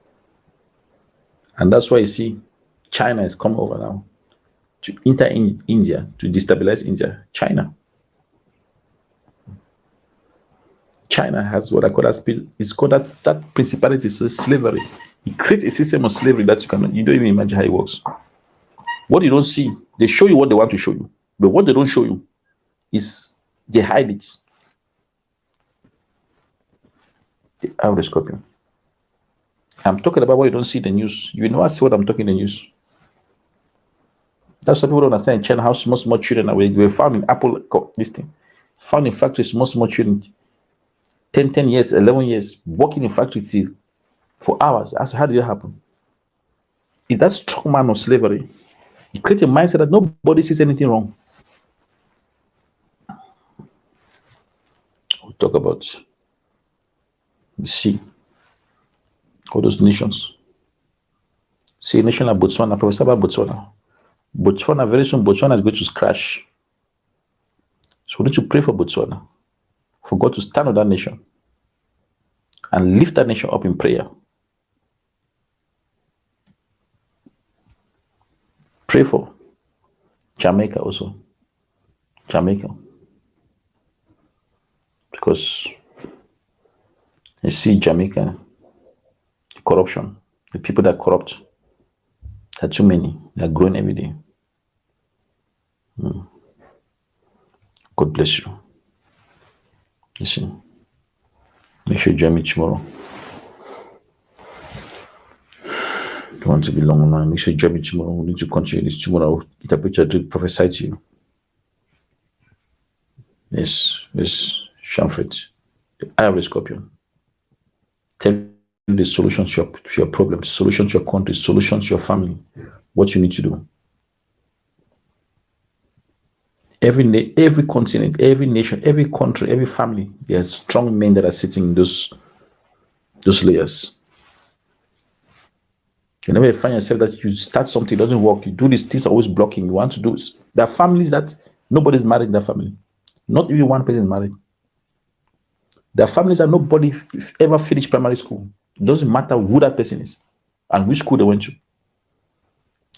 that's why you see China is coming over now to enter in India, to destabilize India. China has what I call it's called that principality, so slavery. It creates a system of slavery that you don't even imagine how it works. What you don't see, they show you what they want to show you. But what they don't show you is they hide it. The eye of the scorpion. I'm talking about what you don't see in the news. You never see what I'm talking in the news. That's why people don't understand in China how small children are. They were found in Apple, this thing. Found in factories, small children. 10 years, 11 years, working in factory for hours. I said, how did that happen? Is that strong man of slavery? It creates a mindset that nobody sees anything wrong. We'll talk about, we see all those nations. See a nation like Botswana, Professor about Botswana. Botswana, very soon, Botswana is going to crash. So we need to pray for Botswana, for God to stand on that nation and lift that nation up in prayer. Pray for Jamaica also. Jamaica. Because you see Jamaica, the corruption, the people that corrupt, there are too many. They are growing every day. God bless you. Listen, make sure you join me tomorrow. Don't want to be long online. Make sure you join me tomorrow. We need to continue this tomorrow. Interpret your dream, prophesy to you. Yes, Shamfred, the eye of the scorpion. Tell you the solutions to your problems, solutions to your country, solutions to your family, what you need to do. Every continent, every nation, every country, every family, there's strong men that are sitting in those layers. Whenever you find yourself that you start something, it doesn't work, you do these things are always blocking, you want to do this. There are families that nobody's married in that family. Not even one person is married. There are families that nobody ever finished primary school. It doesn't matter who that person is and which school they went to.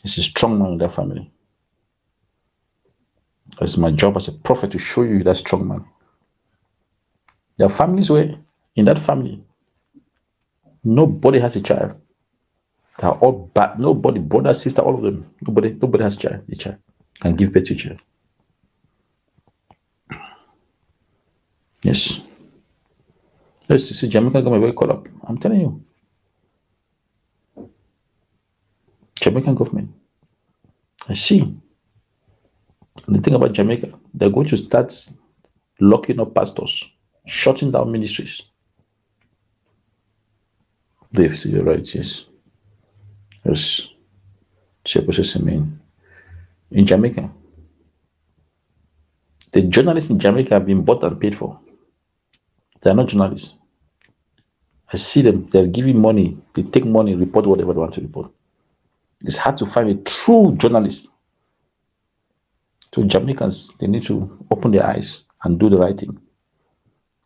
It's a strong man in that family. It's my job as a prophet to show you that strong man. There are families where, in that family, nobody has a child. They are all bad. Nobody, brother, sister, all of them. Nobody has a child can give birth to a child. Yes. Yes, you see, Jamaica government very caught up. I'm telling you. Jamaican government. I see. And the thing about Jamaica, they're going to start locking up pastors, shutting down ministries. Dave, you're right, yes. Yes. In Jamaica, the journalists in Jamaica have been bought and paid for. They are not journalists. I see them, they're giving money, they take money, report whatever they want to report. It's hard to find a true journalist. So Jamaicans, they need to open their eyes and do the right thing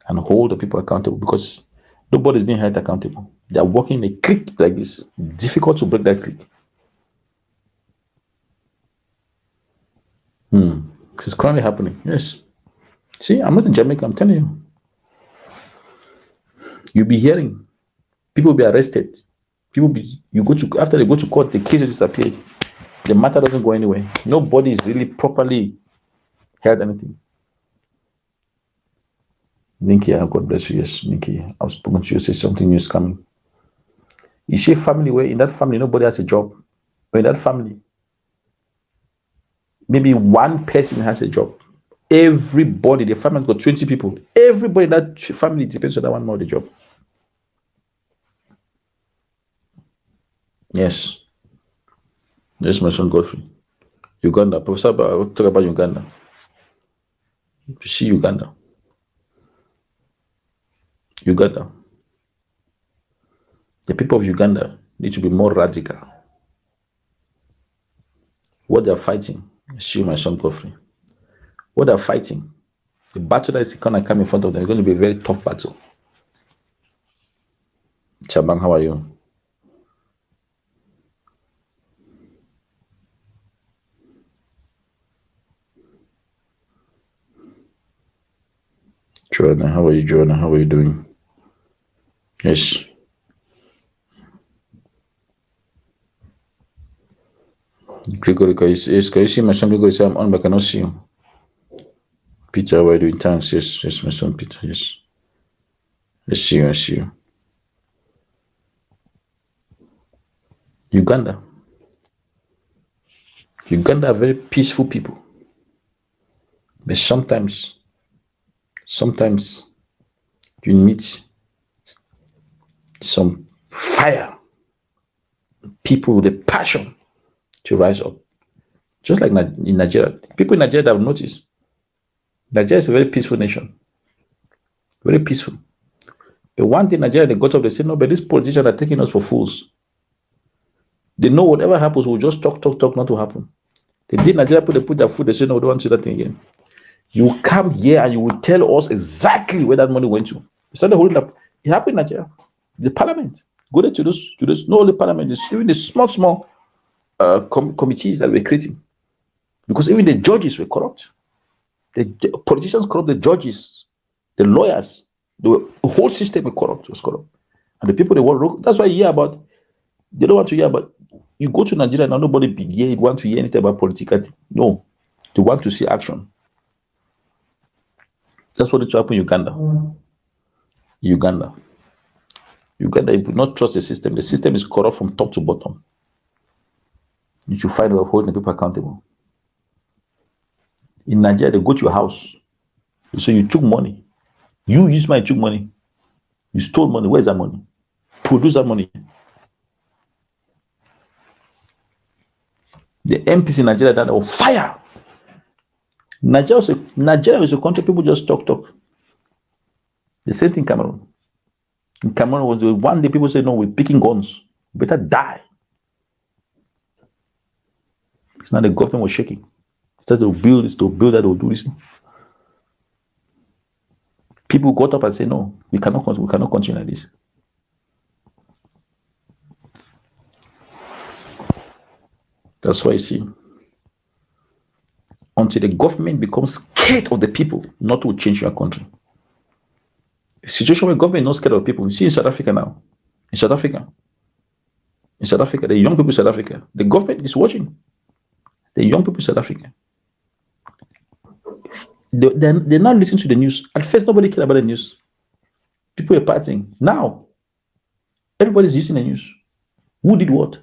and hold the people accountable, because nobody's being held accountable. They are working in a clique like this. Difficult to break that clique. It's currently happening. Yes. See, I'm not in Jamaica, I'm telling you. You'll be hearing people be arrested. After they go to court, the cases disappear. The matter doesn't go anywhere. Nobody is really properly held anything. Minky, God bless you. Yes, Minky, I've spoken to you. Say something new is coming. You see a family where in that family nobody has a job. But in that family, maybe one person has a job. Everybody, the family got 20 people. Everybody in that family depends on that one more the job. Yes. Yes, my son Godfrey. Uganda. Professor, I'll talk about Uganda. You see Uganda. Uganda. The people of Uganda need to be more radical. What they're fighting, see my son Godfrey. What they're fighting, the battle that is going to come in front of them is going to be a very tough battle. Chabang, how are you? Joanna, how are you, Joanna? How are you doing? Yes. Gregory, can you see my son Gregory? I'm on, but I cannot see you. Peter, how are you doing? Thanks. Yes, my son Peter. Yes. I see you. Uganda are very peaceful people. But sometimes you need some fire, people with a passion to rise up. Just like in Nigeria. People in Nigeria have noticed. Nigeria is a very peaceful nation. Very peaceful. But one day Nigeria, they got up, they said, no, but these politicians are taking us for fools. They know whatever happens, we'll just talk, not to happen. They did Nigeria, they put their foot, they said, no, we don't want to see that thing again. You come here and you will tell us exactly where that money went to. They started holding up. It happened in Nigeria. The parliament. Go there to this, not only parliament, it's even the small committees that we're creating. Because even the judges were corrupt. The politicians corrupt, the judges, the lawyers, the whole system was corrupt. And the people they want, that's why you hear about, they don't want to hear about, you go to Nigeria now, nobody want to hear anything about political. No, they want to see action. That's what it happened in Uganda. Uganda, you will not trust the system. The system is corrupt from top to bottom. You should find a way of holding the people accountable. In Nigeria, they go to your house. So you took money. You used money, took money. You stole money. Where's that money? Produce that money. The MPs in Nigeria that are fire. Nigeria is a country people just talk. The same thing in Cameroon. In Cameroon was the one day people say, no, we're picking guns. Better die. It's not the government was shaking. It says they'll build this, they'll build that, they'll do this. People got up and said, no, we cannot continue like this. That's why I see. Until the government becomes scared of the people, not to change your country. A situation where government is not scared of people. You see in South Africa now. In South Africa, the young people in South Africa, the government is watching. The young people in South Africa. They're not listening to the news. At first, nobody cared about the news. People are partying. Now, everybody's using the news. Who did what?